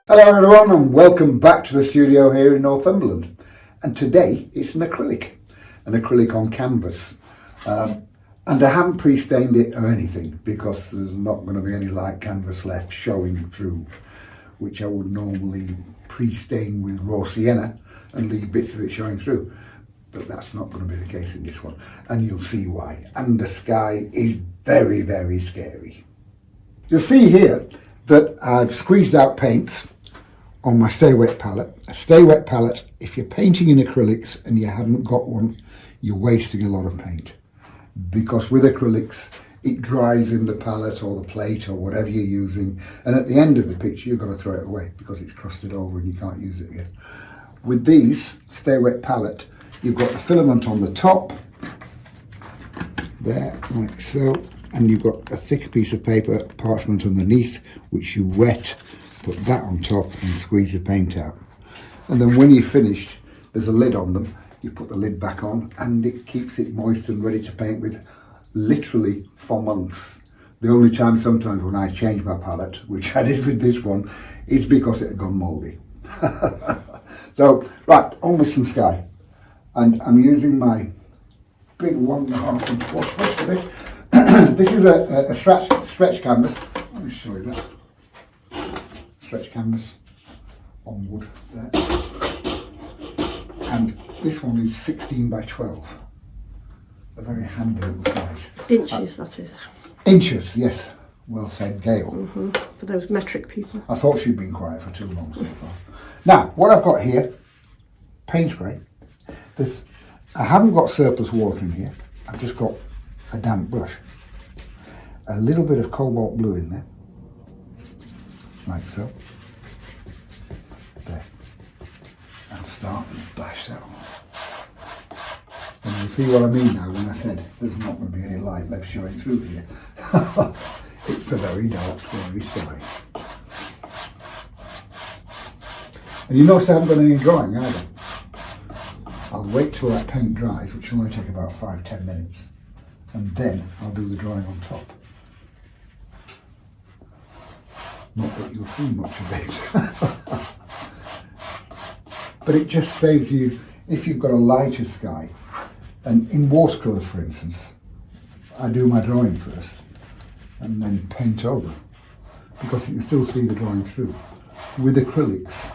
Hello everyone and welcome back to the studio here in Northumberland. And today it's an acrylic on canvas. And I haven't pre-stained it or anything because there's not going to be any light canvas left showing through, which I would normally pre-stain with raw sienna and leave bits of it showing through. But that's not going to be the case in this one, and you'll see why. And the sky is very, very scary. You'll see here that I've squeezed out paints on my Stay Wet palette. A Stay Wet palette, if you're painting in acrylics and you haven't got one, you're wasting a lot of paint. Because with acrylics, it dries in the palette or the plate or whatever you're using, and at the end of the picture you've got to throw it away because it's crusted over and you can't use it again. With these Stay Wet palette, you've got the filament on the top, there, like so, and you've got a thick piece of paper, parchment underneath, which you wet, put that on top and squeeze the paint out. And then when you're finished, there's a lid on them. You put the lid back on and it keeps it moist and ready to paint with, literally for months. The only time sometimes when I change my palette, which I did with this one, is because it had gone mouldy. So, right, on with some sky. And I'm using my big 1.5 inch wash brush for this. This is a stretch canvas. Let me show you that. Stretch canvas on wood there. And this one is 16 by 12. A very handy little size. Inches, that is. Inches, yes. Well said, Gail. For those metric people. I thought she'd been quiet for too long so far. Now, what I've got here, paint spray. I haven't got surplus water in here. I've just got a damp brush. A little bit of cobalt blue in there. Like so. There. And start and bash that on. And you'll see what I mean now when I said there's not going to be any light left showing through here. It's a very dark, scary sky. And you notice I haven't done any drawing either. I'll wait till that paint dries, which will only take about 5-10 minutes. And then I'll do the drawing on top. Not that you'll see much of it. But it just saves you, if you've got a lighter sky, and in watercolours for instance, I do my drawing first and then paint over, because you can still see the drawing through. With acrylics,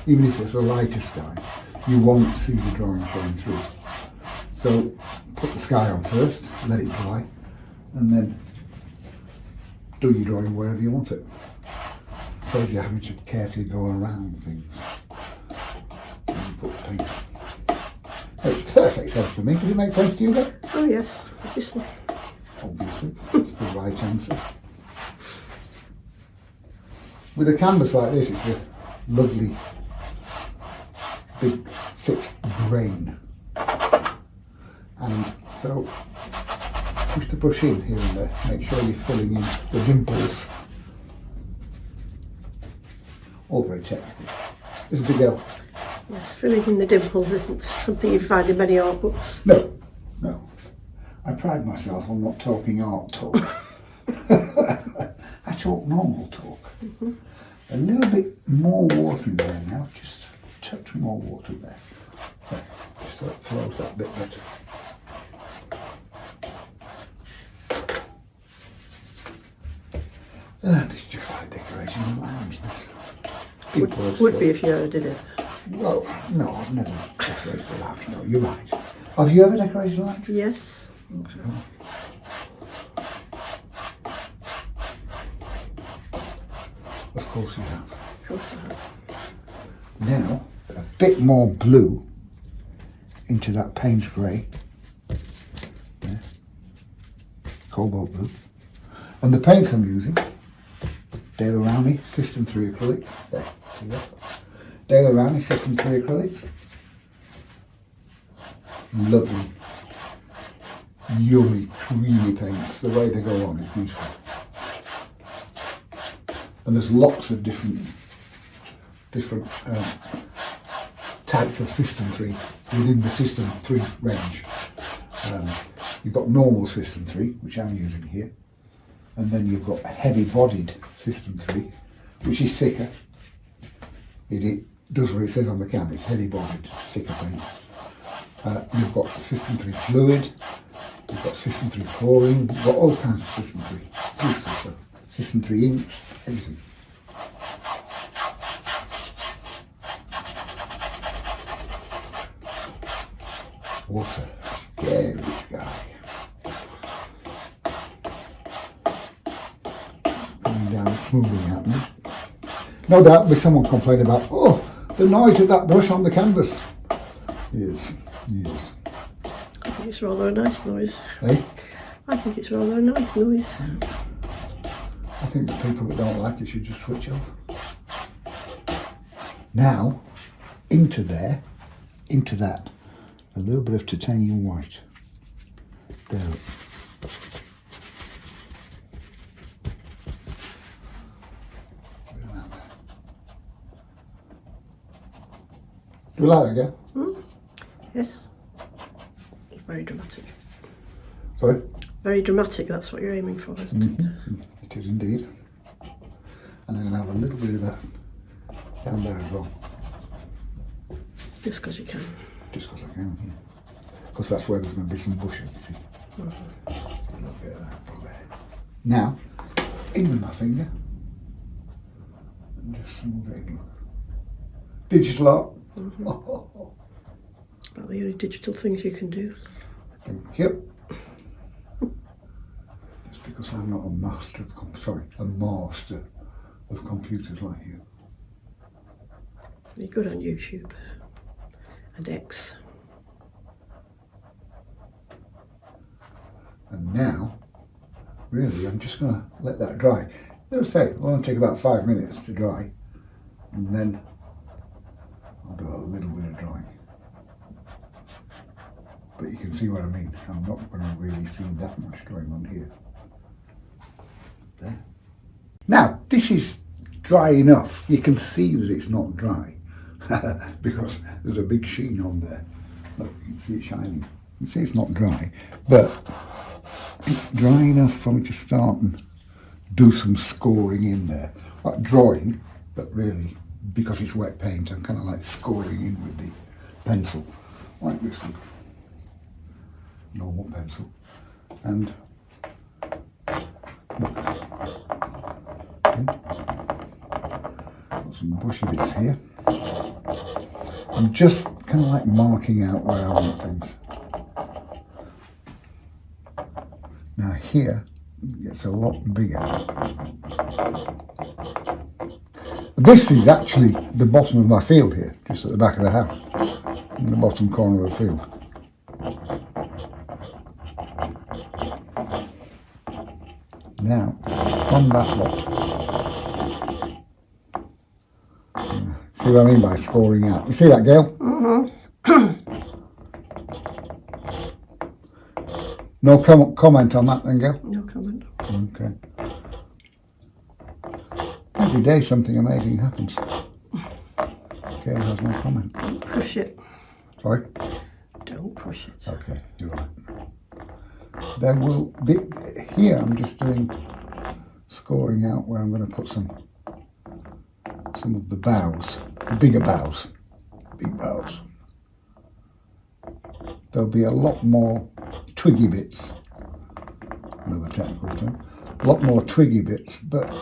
even if it's a lighter sky, you won't see the drawing showing through. So put the sky on first, let it dry, and then do your drawing wherever you want it. Saves you having to carefully go around things. And you put paint. Makes perfect sense to me. Does it make sense to you then? Oh yes, obviously. Obviously, that's the right answer. With a canvas like this, it's a lovely, big, thick grain. And so, push the brush in here and there. Make sure you're filling in the dimples. All very technical. Isn't it, Gail? Yes, filling in the dimples isn't something you'd find in many art books. No, no. I pride myself on not talking art talk. I talk normal talk. A little bit more water in there now, just a touch more water there. There, just so it flows that bit better. And it's just like decorating the lounge. Would be if you ever did it. Well, no, I've never decorated a lounge. No, you're right. Have you ever decorated a lounge? Yes. Of course you have. Of course I have. Now, a bit more blue into that paint grey. There. Cobalt blue. And the paints I'm using, Dale Rowney System 3 acrylics. There, see that? Dale Rowney System 3 acrylics. Lovely, yummy, creamy paints. The way they go on is beautiful. And there's lots of different types of System 3 within the System 3 range. You've got normal System 3, which I'm using here. And then you've got a heavy-bodied System 3, which is thicker. It does what it says on the can. It's heavy bonded, thicker paint. You've got System 3 fluid, you've got System 3 chlorine, you've got all kinds of System 3. System 3 inks, everything. What a scary sky. Coming down smoothing happening. No doubt there'll be someone complaining about, oh, the noise of that brush on the canvas. Yes, yes. I think it's rather a nice noise. Eh? I think it's rather a nice noise. I think the people that don't like it should just switch off. Now, into that, a little bit of titanium white. There. Do you like that, girl? Yes. It's very dramatic. Sorry? Very dramatic, that's what you're aiming for, isn't it? It is indeed. And I'm going to have a little bit of that down there as well. Just because you can. Just because I can, yeah. Because that's where there's going to be some bushes, you see. So a little bit of that from there. Now, in with my finger. And just smooth it in. Digital art. About the only digital things you can do. Thank you. Just because I'm not a master of computers like you. You're good on YouTube and X. And now, really, I'm just going to let that dry. As I say, it'll only take about 5 minutes to dry, and then I'll do a little bit of drawing. But you can see what I mean. I'm not going to really see that much going on here. There. Now, this is dry enough. You can see that it's not dry because there's a big sheen on there. Look, you can see it shining. You see it's not dry, but it's dry enough for me to start and do some scoring in there. Like drawing, but really, because it's wet paint, I'm kind of like scoring in with the pencil, like this. Look. Normal pencil. And look. Got some bushy bits here. I'm just kind of like marking out where I want things. Now here it gets a lot bigger. This is actually the bottom of my field here, just at the back of the house, in the bottom corner of the field. Now, from that lot, see what I mean by scoring out? You see that, Gail? No comment on that then, Gail? No comment. Okay. Every day something amazing happens. Gail has no comment. Don't push it. Sorry? Don't push it. Okay, you're right. There will be, here I'm just doing scoring out where I'm going to put some of the boughs, the bigger boughs, big boughs. There'll be a lot more twiggy bits, another technical term, a lot more twiggy bits, but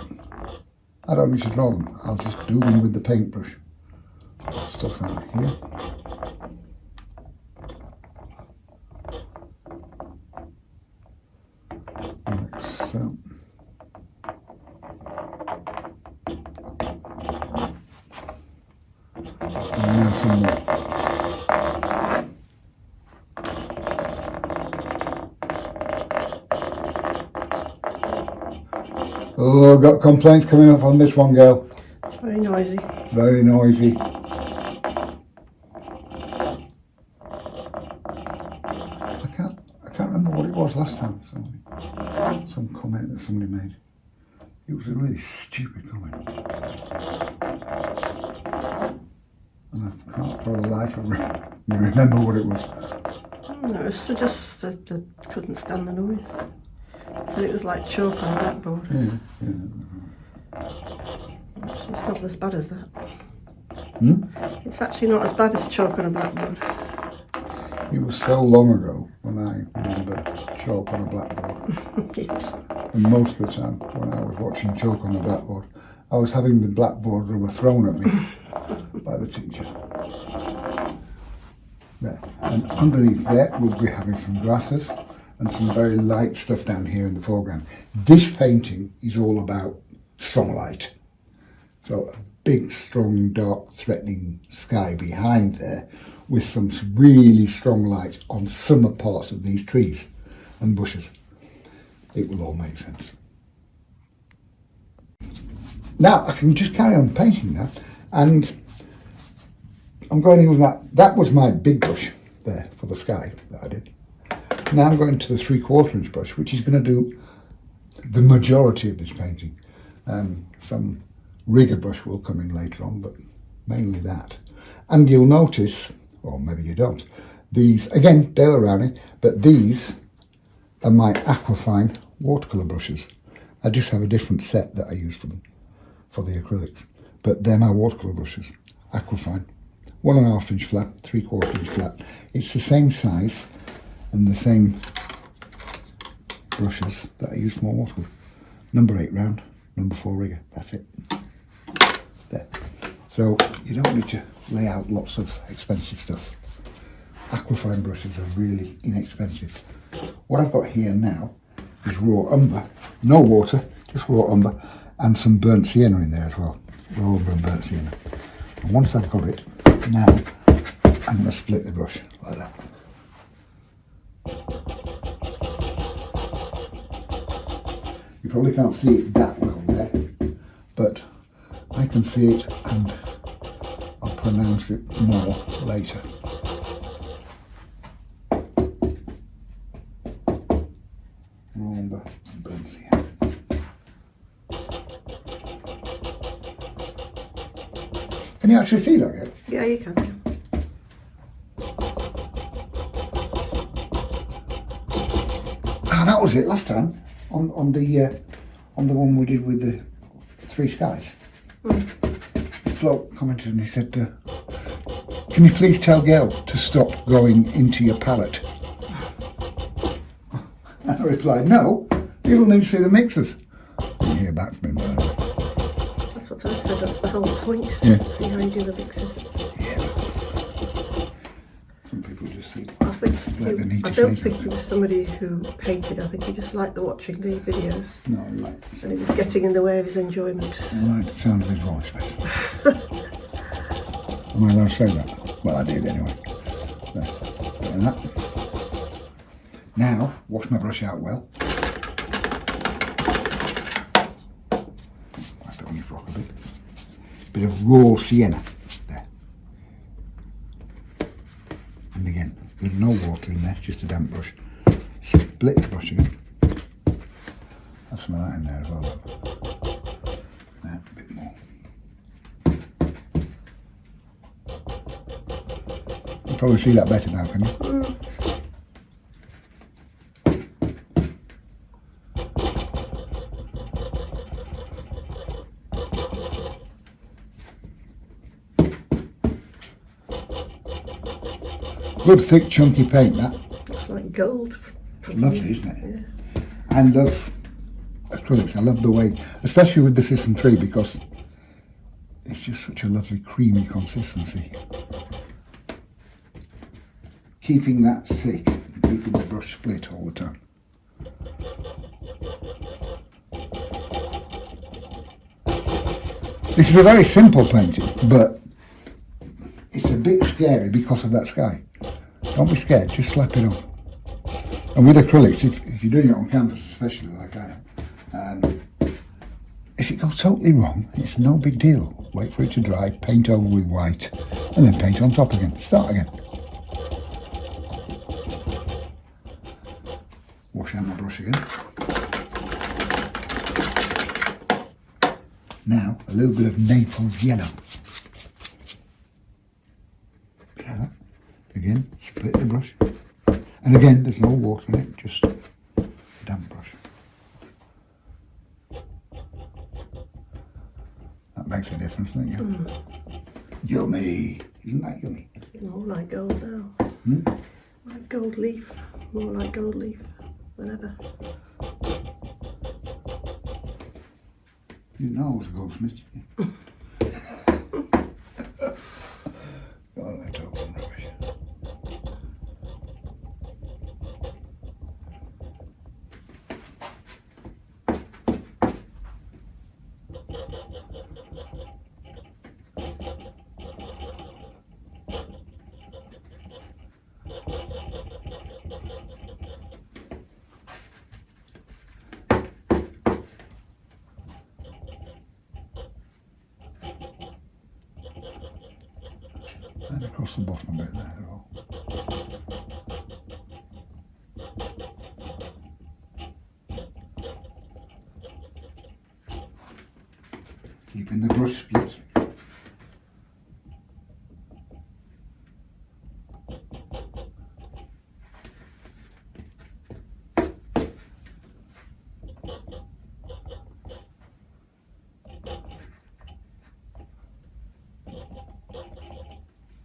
I don't need to draw them. I'll just do them with the paintbrush. Stuff out here. Like so. And now some more. Oh, I've got complaints coming up on this one, girl. It's very noisy. Very noisy. I can't remember what it was last time. Some comment that somebody made. It was a really stupid comment. And I can't for the life of me remember what it was. No, it's just I couldn't stand the noise. So it was like chalk on a blackboard. Yeah. It's not as bad as that. It's actually not as bad as chalk on a blackboard. It was so long ago when I remember chalk on a blackboard. Yes. And most of the time when I was watching chalk on the blackboard, I was having the blackboard rubber thrown at me by the teacher. There. And underneath there we'll be having some grasses and some very light stuff down here in the foreground. This painting is all about strong light. So a big, strong, dark, threatening sky behind there with some really strong light on some parts of these trees and bushes. It will all make sense. Now I can just carry on painting now, and I'm going in with that was my big brush there for the sky that I did. Now I'm going to the 3/4 inch brush, which is going to do the majority of this painting. Some rigger brush will come in later on, but mainly that. And you'll notice, or maybe you don't, these, again, Dale Rowney, but these are my Aquafine watercolour brushes. I just have a different set that I use for them, for the acrylics. But they're my watercolour brushes, Aquafine. 1.5 inch flat, 3/4 inch flat. It's the same size and the same brushes that I use for my watercolour. Number 8 round, number 4 rigger, that's it. There. So you don't need to lay out lots of expensive stuff. Aquafine brushes are really inexpensive. What I've got here now is raw umber, no water, just raw umber, and some burnt sienna in there as well. Raw umber and burnt sienna. And once I've got it, now I'm going to split the brush like that. You probably can't see it that well there, but I can see it and I'll pronounce it more later. Raw umber and burnt sienna. Can you actually see that, Gail? Yeah, you can. Ah, that was it last time on the one we did with the 3 skies. The bloke commented and he said, "Can you please tell Gail to stop going into your palette?" And I replied, "No, you'll need to see the mixers." Didn't hear back from him. That's what I said, that's the whole point. Yeah. See how you do the mixes. Some people just see. I think I don't think he something. was somebody who painted. I think he just liked watching the videos, No, I like, and it was getting in the way of his enjoyment. I like the sound of his voice. Am I allowed to say that? Well, I did anyway. There. Doing that. Now, wash my brush out well. Wipe it on your frock a bit. Bit of raw sienna. There. And again, there's no water in there, it's just a damp brush. Split the brush again. Have some of that in there as well. Now, a bit more. You probably see that better now, can you? Good thick chunky paint that. Looks like gold. Lovely, isn't it? Yeah. I love acrylics. I love the way, especially with the System 3, because it's just such a lovely creamy consistency. Keeping that thick, and keeping the brush split all the time. This is a very simple painting, but it's a bit scary because of that sky. Don't be scared, just slap it on. And with acrylics, if you're doing it on canvas, especially like I am, if it goes totally wrong, it's no big deal. Wait for it to dry, paint over with white, and then paint on top again. Start again. Wash out my brush again. Now, a little bit of Naples yellow. Like that. Again, split the brush. And again, there's no water in it, just a damp brush. That makes a difference, doesn't it? Yummy. Isn't that yummy? More like gold now. Like gold leaf. More like gold leaf than ever. You know I was a goldsmith, didn't you? God, I talk some rubbish. And across the bottom a bit there as well. Keeping the brush split.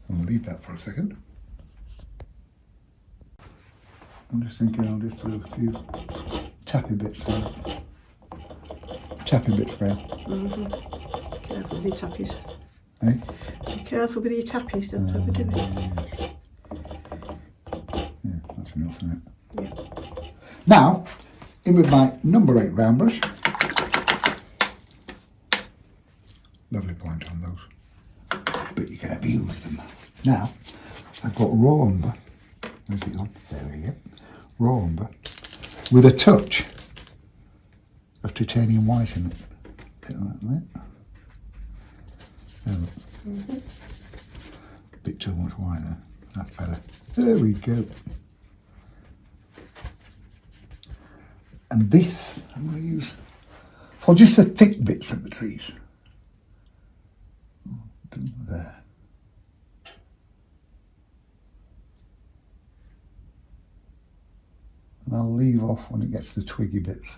I'll leave that for a second. I'm just thinking I'll just do a few tappy bits here. Tappy bits, Graham. Careful with your tappies. Eh? Be careful with your tappies, don't overdo it. Yes. Yeah, that's enough, isn't it? Yeah. Now, in with my number 8 round brush. Lovely point on those. But you can abuse them. Now, I've got raw umber. Where's it gone? There we go. Raw umber with a touch of titanium white in it. Bit like that. There. A bit too much white there. That's better. There we go. And this I'm going to use for just the thick bits of the trees. There. And I'll leave off when it gets to the twiggy bits.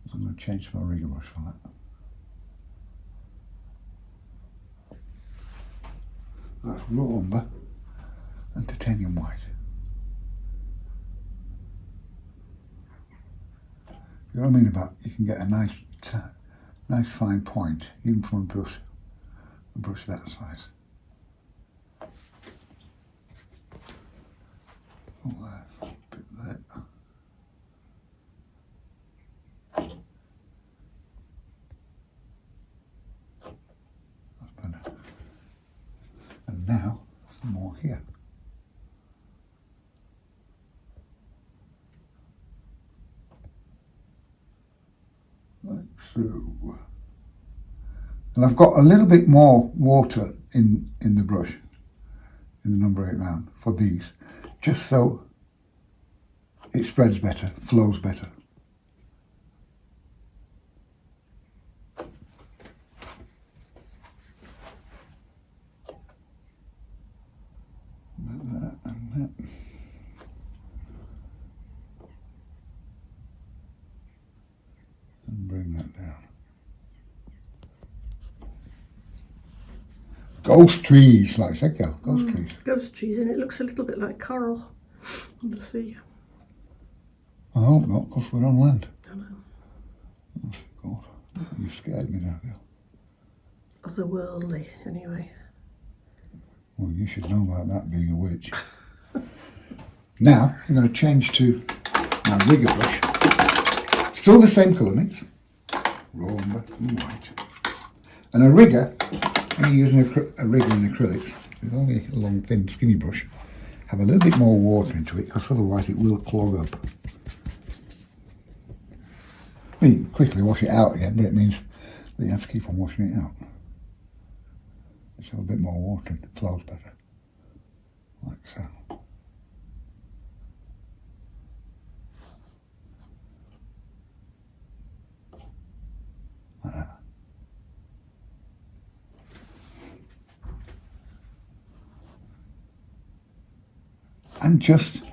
So I'm going to change to my rigger brush for that. That's raw umber and titanium white. You know what I mean about you can get a nice fine point even from a brush that size. Oh, there, a bit there. That's better. And now some more here. Like so. And I've got a little bit more water in the brush, in the number 8 round for these, just so it spreads better, flows better. Like that and that. And bring that down. Ghost trees, like I said, girl. Ghost trees. Ghost trees, and it looks a little bit like coral on the sea. I hope not, because we're on land. I know. Oh, God. You've scared me now, girl. Otherworldly, anyway. Well, you should know about that being a witch. Now, I'm going to change to my rigger brush. Still the same colour mix. Raw umber and white. And a rigger, when you're using a rigger in acrylics, with only a long, thin, skinny brush, have a little bit more water into it, because otherwise it will clog up. I mean, you can quickly wash it out again, but it means that you have to keep on washing it out. Let's have a bit more water and it flows better. Like so. Like that. And just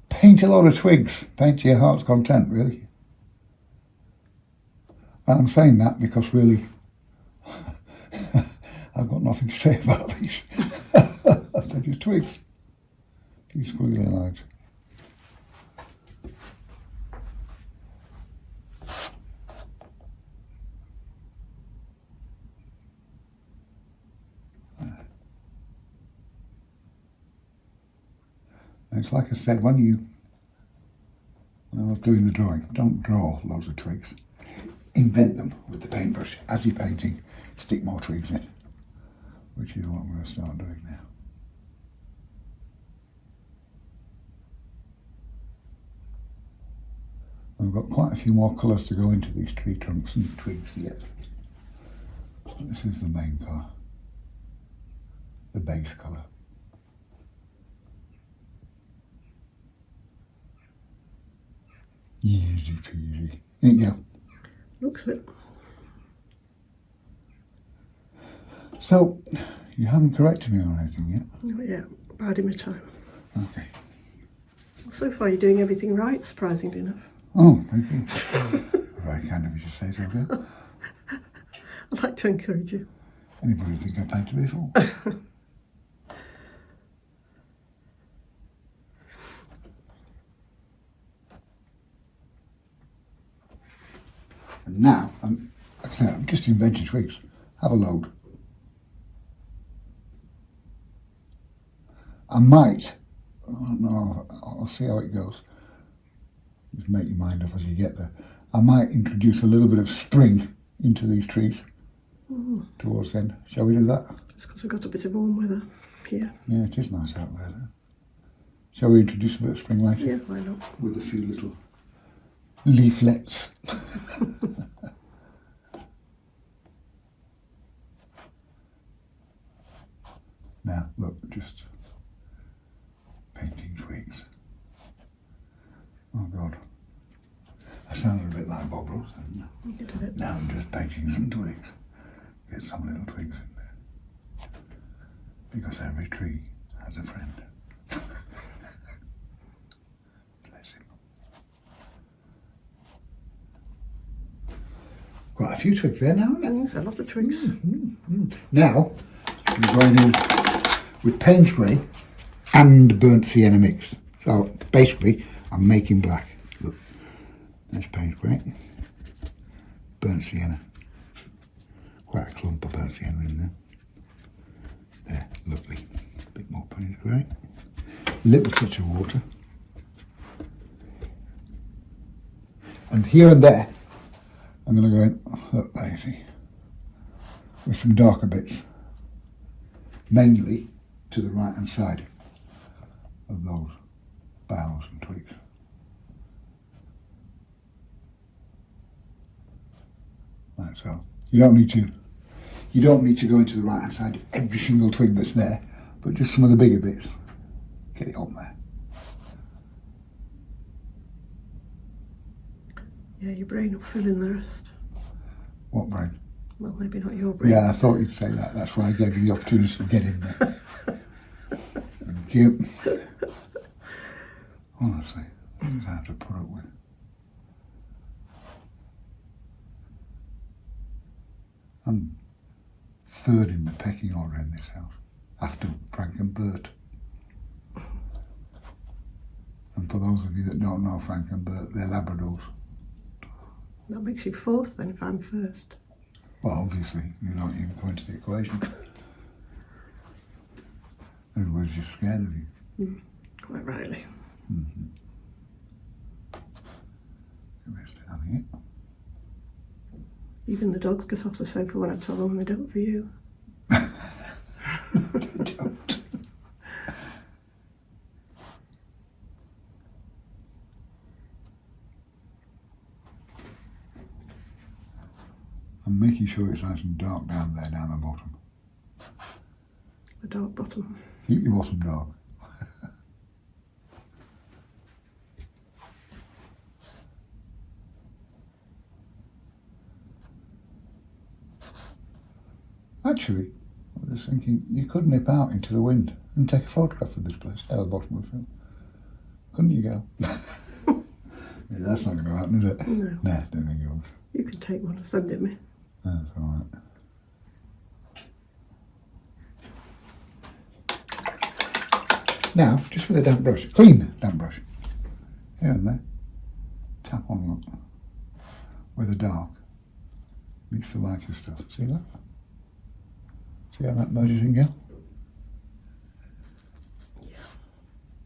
paint a lot of twigs. Paint to your heart's content, really. And I'm saying that because really, I've got nothing nothing to say about these. They're just twigs. These squiggly lines. And it's like I said, when I was doing the drawing, don't draw loads of twigs. Invent them with the paintbrush. As you're painting, stick more twigs in, which is what I'm going to start doing now. We've got quite a few more colours to go into these tree trunks and twigs yet. This is the main colour, the base colour. Easy peasy. There you go. Looks it. So, you haven't corrected me on anything yet? Not yet. Biding my time. Okay. So far you're doing everything right, surprisingly enough. Oh, thank you. Very kind of you to say so, girl. I'd like to encourage you. Anybody think I painted before? And now, like I said, I'm just inventing twigs. Have a load. I might, I don't know, I'll see how it goes. Just make your mind up as you get there. I might introduce a little bit of spring into these trees towards the end. Shall we do that? Just because we've got a bit of warm weather here. Yeah, it is nice out there. Shall we introduce a bit of spring later? Yeah, why not? With a few little leaflets. Now, look, just painting twigs. Oh God, I sounded a bit like Bob Ross, didn't I? You did a bit. Now I'm just painting some twigs. Get some little twigs in there. Because every tree has a friend. Bless him. Quite a few twigs there now, isn't it? There's a lot of twigs. Now, I'm going in with paint spray and burnt sienna mix. So basically, I'm making black. Look, there's paint spray, burnt sienna. Quite a clump of burnt sienna in there. There, lovely. A bit more paint spray. Little touch of water. And here and there, I'm going to go in, look there you see, with some darker bits. Mainly to the right hand side of those boughs and twigs. Like so. You don't need to go into the right hand side of every single twig that's there, but just some of the bigger bits. Get it on there. Yeah, your brain will fill in the rest. What brain? Well, maybe not your brain. Yeah, I thought you'd say that. That's why I gave you the opportunity to get in there. Thank you. Honestly, I just have to put up with. I'm third in the pecking order in this house, after Frank and Bert. And for those of you that don't know Frank and Bert, they're Labradors. That makes you fourth then if I'm first. Well, obviously, you don't even come into the equation. Everybody's just scared of you. Quite rightly. Having it. Even the dogs get off the sofa when I tell them they don't for you. They don't. I'm making sure it's nice and dark down there, down the bottom. The dark bottom. Keep your bottom dark. Actually, I was thinking you could nip out into the wind and take a photograph of this place, out of the bottom of the film. Couldn't you go? Yeah, that's not going to happen, is it? No. Nah, don't think it will. You can take one and send it me. That's all right. Now, just with a damp brush, clean damp brush, here and there, tap on, look, with the dark, mix the lighter stuff. See that? See how that merges in, Gail? Yeah.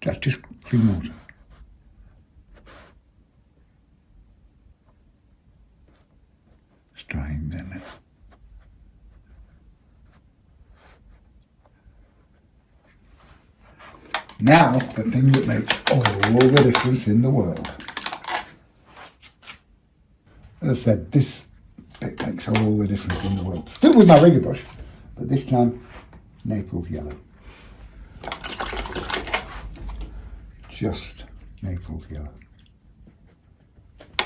That's just clean water. It's drying there now. Now, the thing that makes all the difference in the world. As I said, this bit makes all the difference in the world. Still with my rigger brush, but this time, Naples yellow. Just Naples yellow. A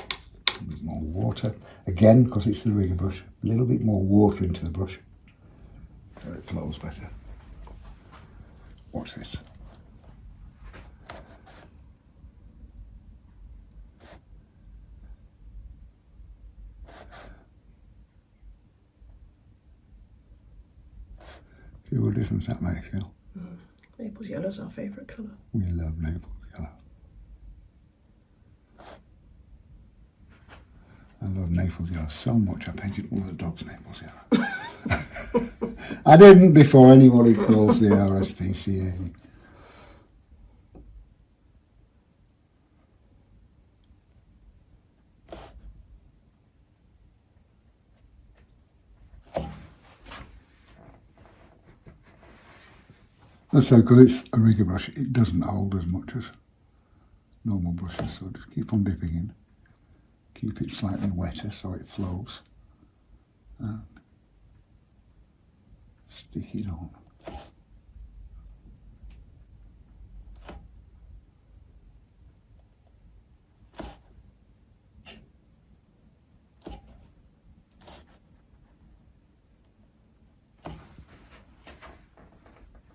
bit more water. Again, because it's the rigger brush, a little bit more water into the brush, so it flows better. Watch this. See what difference that makes, Phil? Naples yellow's our favourite colour. We love Naples yellow. I love Naples yellow so much I painted one of the dogs Naples yellow. I didn't before anybody calls the RSPCA. That's so because it's a rigger brush, it doesn't hold as much as normal brushes, so just keep on dipping in. Keep it slightly wetter so it flows. And stick it on.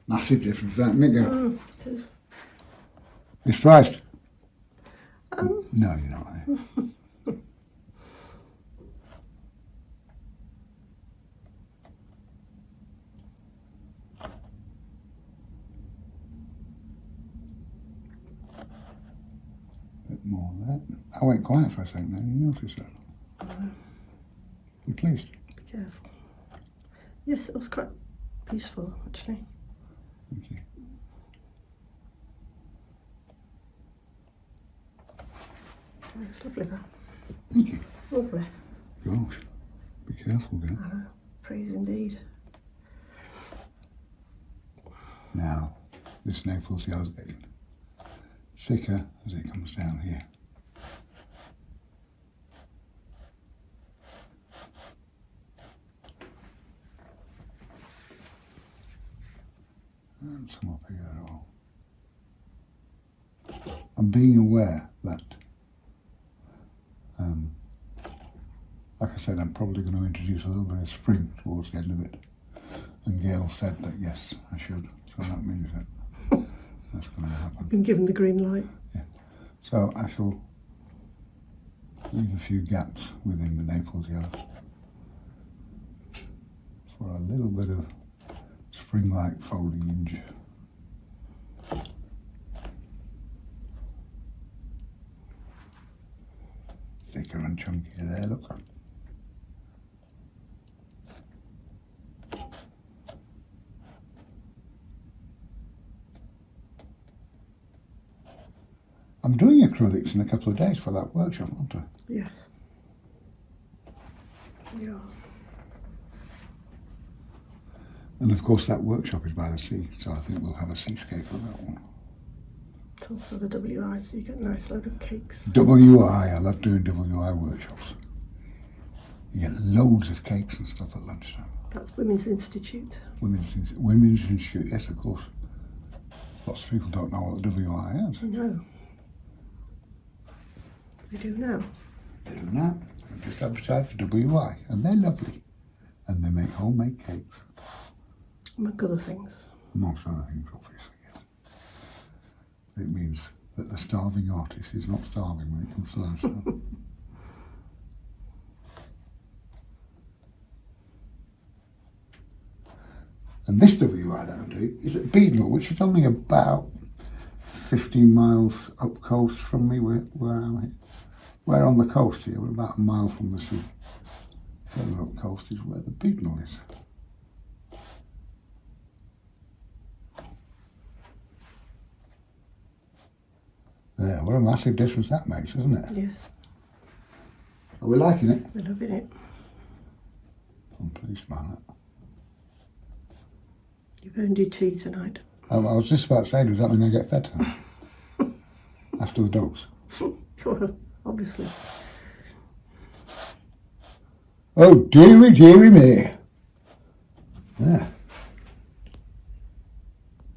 Massive difference, that, isn't it, girl? It is. You surprised? No, you're not. Bit more of that. I went quiet for a second then, you noticed that? You pleased? Be careful. Yes, it was quite peaceful, actually. Thank you. It's lovely, that. Thank you. Lovely. Gosh, be careful, girl. I know. Praise indeed. Now, this Naples yellow's getting thicker as it comes down here. And some up here at all. I'm being aware that, like I said, I'm probably going to introduce a little bit of spring towards the end of it. And Gail said that yes, I should. So that means that that's going to happen. Been given the green light. Yeah. So I shall leave a few gaps within the Naples yellow for a little bit of spring-like foliage. Thicker and chunkier there, look. I'm doing acrylics in a couple of days for that workshop, aren't I? Yes. Yeah. And of course that workshop is by the sea, so I think we'll have a seascape for that one. It's also the WI, so you get a nice load of cakes. WI, I love doing WI workshops. You get loads of cakes and stuff at lunchtime. That's Women's Institute. Women's Institute, yes, of course. Lots of people don't know what the WI is. No. They do now. They do now. They just advertise for WI, and they're lovely. And they make homemade cakes. Among other things. Amongst other things, obviously, yes. It means that the starving artist is not starving when it comes to lunchtime. And this WI that I'm doing is at Beadnell, which is only about 15 miles up coast from me. Where am I? We're on the coast here. We're about a mile from the sea. Further up coast is where the Bignell is. There, what a massive difference that makes, isn't it? Yes. Are we liking it? We're loving it. I'm pleased about that. You've earned your tea tonight. I was just about to say, does that mean I get fed tonight? After the dogs? Well, obviously. Oh, dearie, dearie me. Yeah.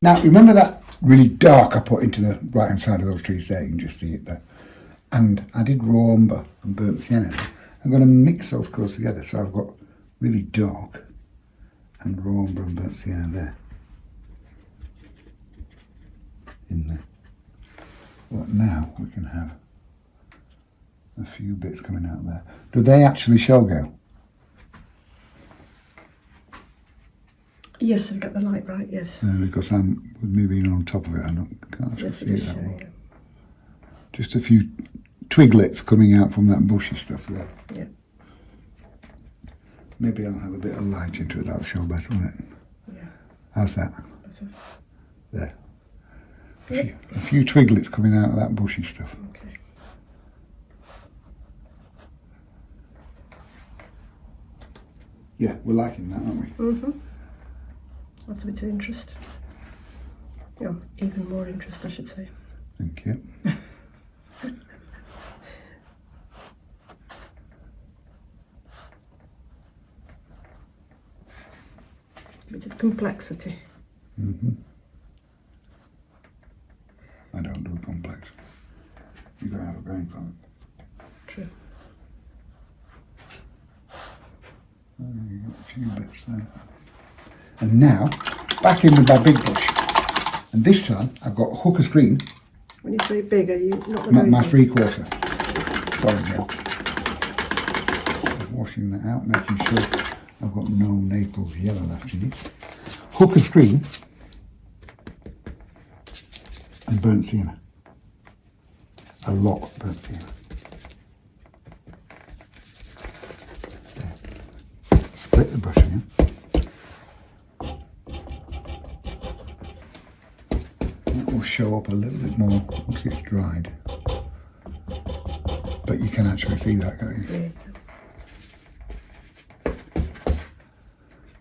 Now, remember that really dark I put into the right-hand side of those trees there? You can just see it there. And I did raw umber and burnt sienna. I'm going to mix those colours together. So I've got really dark and raw umber and burnt sienna there. In there. But now we can have a few bits coming out there. Do they actually show, Gail? Yes, I've got the light right, yes. Because I'm, with me being on top of it, can't actually Yes, see it it is that well. showing you. Just a few twiglets coming out from that bushy stuff there. Yeah. Maybe I'll have a bit of light into it, that'll show better, won't it? Yeah. How's that? Better. There. Yep. A few twiglets coming out of that bushy stuff. Okay. Yeah, we're liking that, aren't we? Mm-hmm. That's a bit of interest. Yeah, even more interest, I should say. Thank you. A bit of complexity. Mm-hmm. I don't do complex. You've got to have a brain for it. True. You've got a few bits there. And now, back in with my big brush. And this time, I've got hooker's green, When you say big, are you not the my very 3/4. Sorry, Gail. Washing that out, making sure I've got no Naples yellow left in it. Hooker's green and burnt sienna. A lot of burnt sienna. There. Split the brush again. That will show up a little bit more once it's dried. But you can actually see that, can't you? Yeah.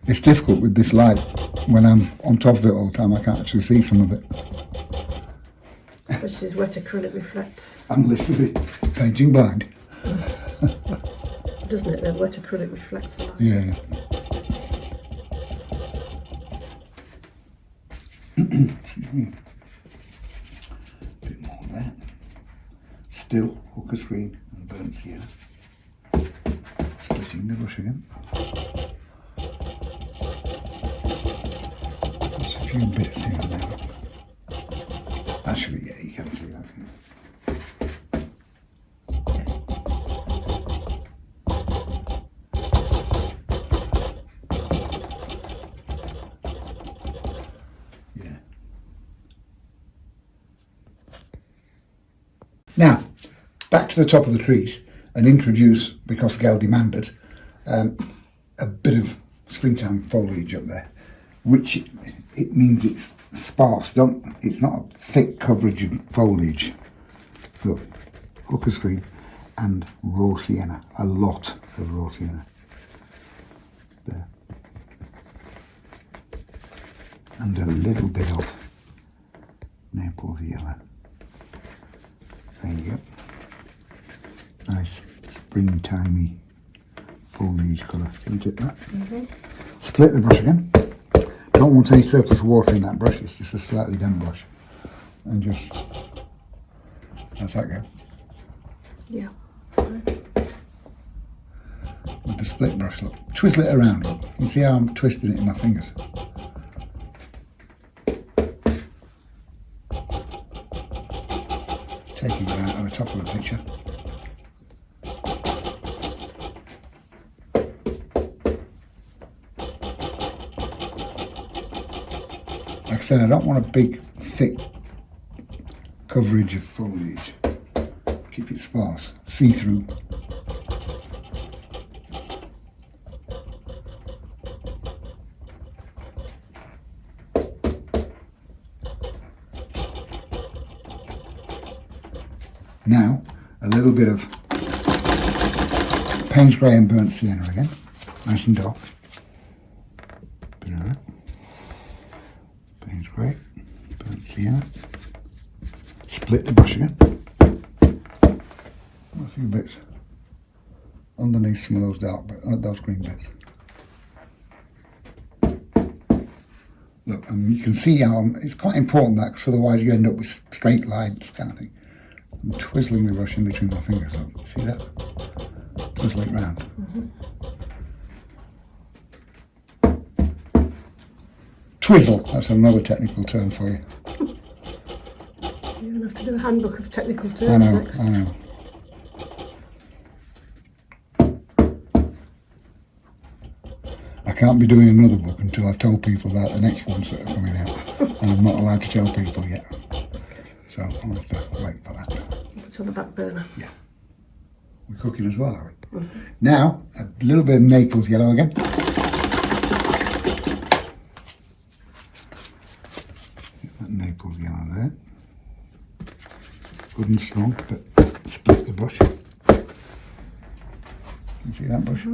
It's difficult with this light. When I'm on top of it all the time, I can't actually see some of it. Which is wet acrylic reflects, I'm literally painting blind. doesn't it? The wet acrylic reflects the light. Yeah. Excuse me. A bit more there. Still hooker's green and burnt sienna. Splitting the brush again. Just a few bits here and there. Actually, yeah, you can see that. Yeah. Now, back to the top of the trees and introduce, because Gail demanded, a bit of springtime foliage up there, which it means it's sparse. It's not a thick coverage of foliage. So, hooker's green and raw sienna, a lot of raw sienna. There. And a little bit of Naples yellow. There you go. Nice springtimey foliage colour. Look at that. Mm-hmm. Split the brush again. Don't want any surplus water in that brush, it's just a slightly damp brush. And just, that's that go. Yeah. So, With the split brush, look. Twistle it around, look. You see how I'm twisting it in my fingers? Taking it out of the top of the picture. Like I said, I don't want a big, thick coverage of foliage. Keep it sparse, see-through. Now, a little bit of Payne's Grey and Burnt Sienna again, nice and dark. Bit of that. Payne's Grey, Burnt Sienna. Split the brush again. A few bits underneath some of those dark bits, those green bits. Look, and you can see how it's quite important that, because otherwise you end up with straight lines, kind of thing. I'm twizzling the brush in between my fingers. Look, see that? Twizzle it round. Twizzle. That's another technical term for you. You're going to have to do a handbook of technical terms I know. next. I know. I can't be doing another book until I've told people about the next ones that are coming out. And I'm not allowed to tell people yet. So I'll have to wait for that. It's on the back burner. Yeah. We're cooking as well, are we? Now, a little bit of Naples yellow again. Get that Naples yellow there. Good and strong, but split the brush. You see that brush?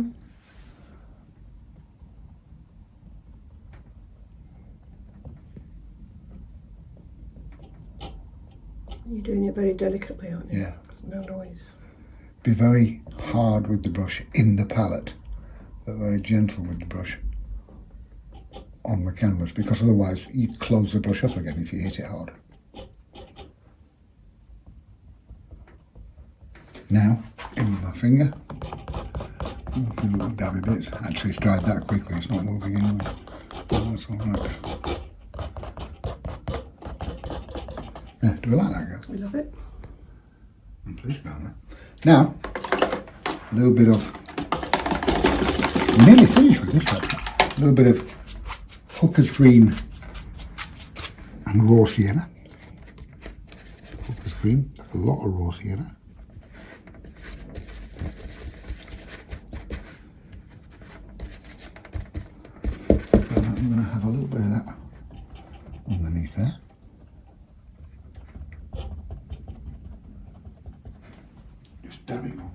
You're doing it very delicately, aren't you? Yeah. There's no noise. Be very hard with the brush in the palette, but very gentle with the brush on the canvas, because otherwise you close the brush up again if you hit it hard. Now, in with my finger, a few little dabby bits. Actually, it's dried that quickly, it's not moving anyway. Oh, that's all right. Yeah, do we like that, girl? We love it. I'm pleased about that. Now, a little bit of, I'm nearly finished with this actually. A little bit of Hooker's Green and raw sienna. Hooker's Green, a lot of raw sienna. And I'm going to have a little bit of that underneath there. Dabbing on.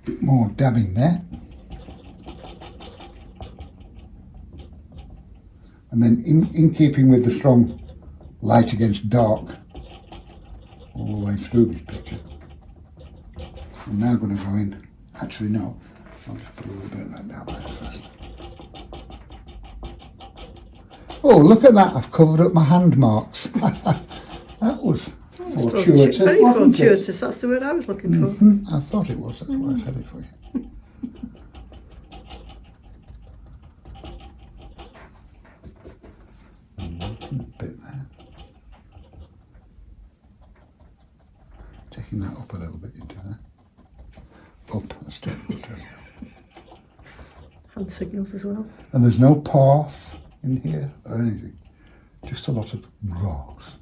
Bit more dabbing there. And then in keeping with the strong light against dark all the way through this picture, I'm now going to go in, actually no, I'll just put a little bit of that down there first. Oh, look at that, I've covered up my hand marks. That was fortuitous, Very wasn't it? fortuitous, that's the word I was looking for. I thought it was, that's why I said it for you. Bit there. Taking that up a little bit into there. Up, that's technical term. Hand signals as well. And there's no path in here or anything, just a lot of grass.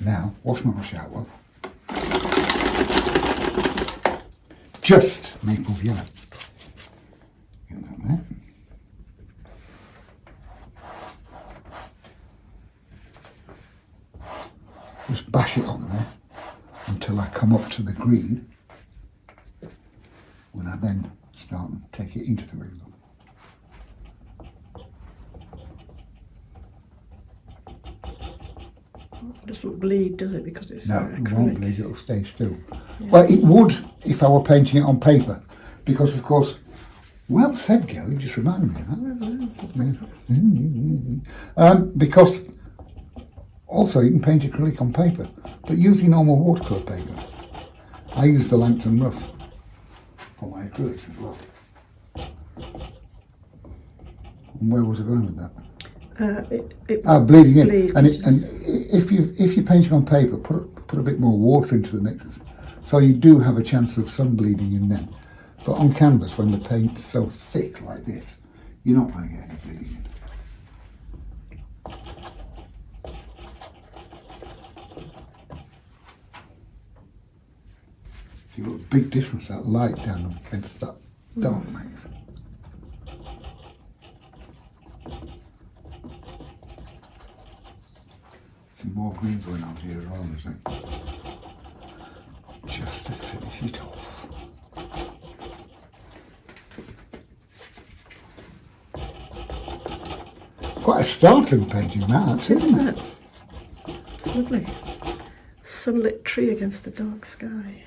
Now, wash my brush out well. Just Naples yellow. Get that there. Just bash it on there until I come up to the green, when I then start and take it into the real one. It doesn't bleed, does it? Because it's No, it acrylic. won't bleed, it'll stay still. Yeah. Well, it would if I were painting it on paper, because of course, well said, girl, you just reminded me of that. Because also you can paint acrylic on paper, but using normal watercolour paper. I use the Langton Rough for my acrylics as well. And where was I going with that? Bleeding in. bleed, And if you're painting on paper, put a bit more water into the mixes, so you do have a chance of some bleeding in then. But on canvas, when the paint's so thick like this, you're not going to get any bleeding in. See what a big difference that light down against that dark makes. Some more green going on here as well, I think. Just to finish it off. Quite a startling painting that, isn't it? It's lovely. Sunlit tree against the dark sky.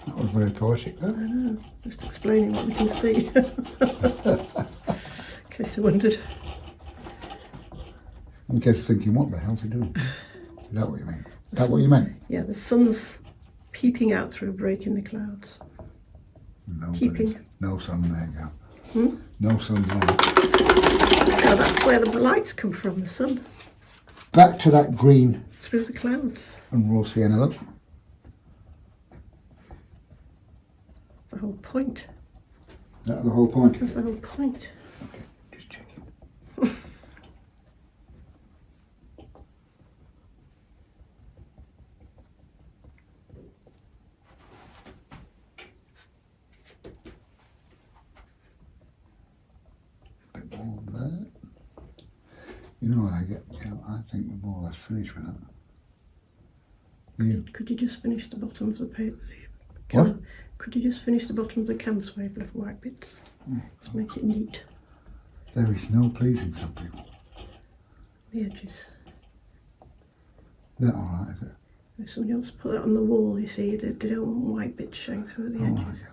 That was very poetic, I huh? know, just explaining what we can see. In case you wondered. In case you're thinking, what the hell's he doing? Is that what you mean? Is that what you meant? Yeah, the sun's peeping out through a break in the clouds. No, Keeping. there is no sun there, Gal. Hmm? No sun there. Oh, that's where the lights come from, the sun. Back to that green Through the clouds. and raw sienna, look. The whole point. That's the whole point. That's the whole point. Okay, just checking. A bit more of that. You know what I get? Yeah, I think we're more or less finished with that. You? Could you just finish the bottom of the paper? What? Could you just finish the bottom of the canvas where you've left white bits? Just make it neat. There is no pleasing some people. The edges. Is that alright, is it? If somebody else put it on the wall, you see, they don't want white bits showing through the Oh, edges. right, yeah.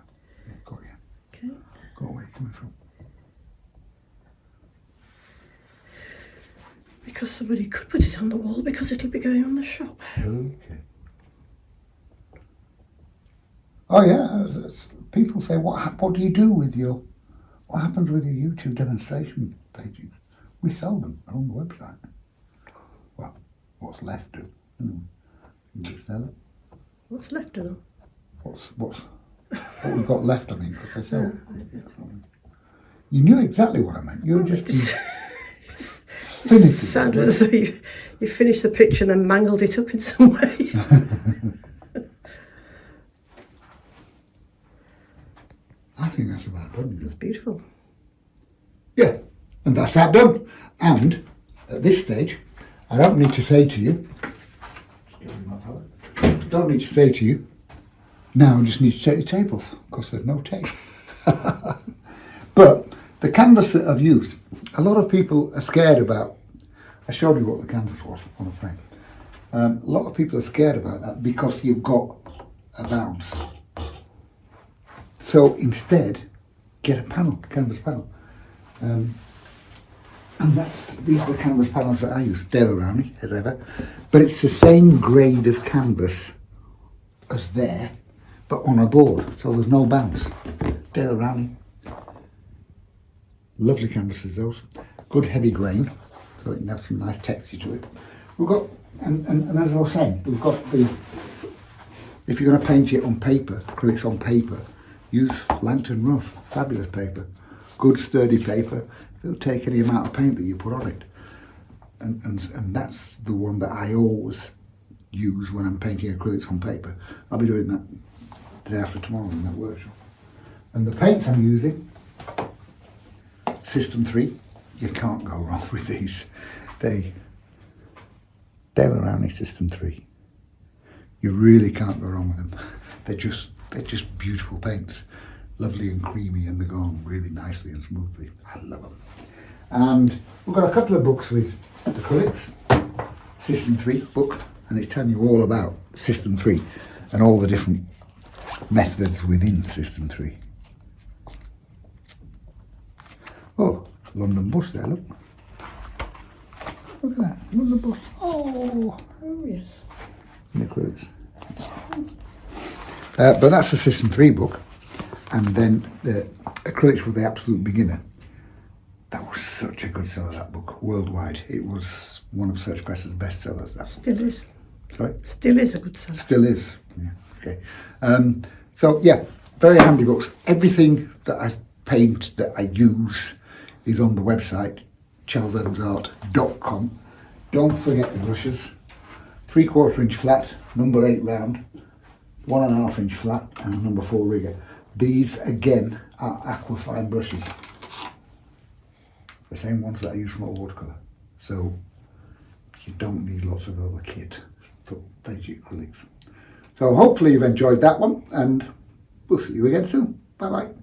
Yeah, got you. Okay. Got where you're coming from. Because somebody could put it on the wall because it'll be going on the shop. Okay. Oh yeah, people say, what do you do with your, what happens with your YouTube demonstration pages? We sell them, they're on the website. Well, what's left of, you just sell it. What's left of them? What we've got left, I mean, because they sell it. You knew exactly what I meant. You were just being finicky. Sounded as though you finished the picture and then mangled it up in some way. I think that's about done. It's beautiful. Yeah, and that's that done. And at this stage, I don't need to say to you, don't need to say to you, now I just need to take the tape off, because there's no tape. But the canvas that I've used, a lot of people are scared about, I showed you what the canvas was on the frame. A lot of people are scared about that because you've got a bounce. So instead, get a panel, canvas panel. And these are the canvas panels that I use, Dale Rowney, as ever. But it's the same grade of canvas as there, but on a board, so there's no bounce. Dale Rowney. Lovely canvases those. Good heavy grain, so it can have some nice texture to it. We've got, and as I was saying, we've got the, if you're going to paint it on paper, acrylics on paper, use Lantern Rough, fabulous paper. Good sturdy paper, it'll take any amount of paint that you put on it. And that's the one that I always use when I'm painting acrylics on paper. I'll be doing that the day after tomorrow in that workshop. And the paints I'm using, System 3, you can't go wrong with these. They're around System 3. You really can't go wrong with them. They're just beautiful paints. Lovely and creamy, and they go on really nicely and smoothly. I love them. And we've got a couple of books with acrylics. System 3 book, and it's telling you all about System 3 and all the different methods within System 3. Oh, London bus there, look. Look at that, London bus. Oh yes. In acrylics. But that's the System 3 book. And then the acrylics for the absolute beginner. That was such a good seller, that book, worldwide. It was one of Search Press's bestsellers. That Still is. Sorry? Still is a good seller. Still is. Yeah, okay. So yeah, very handy books. Everything that I paint, that I use, is on the website, charlesadamsart.com. Don't forget the brushes. 3/4 inch flat, number 8 round, 1.5 inch flat, and number 4 rigger. These again are aquafine brushes, the same ones that I use for my watercolour. So you don't need lots of other kit for painting acrylics. So hopefully you've enjoyed that one, and we'll see you again soon. Bye bye.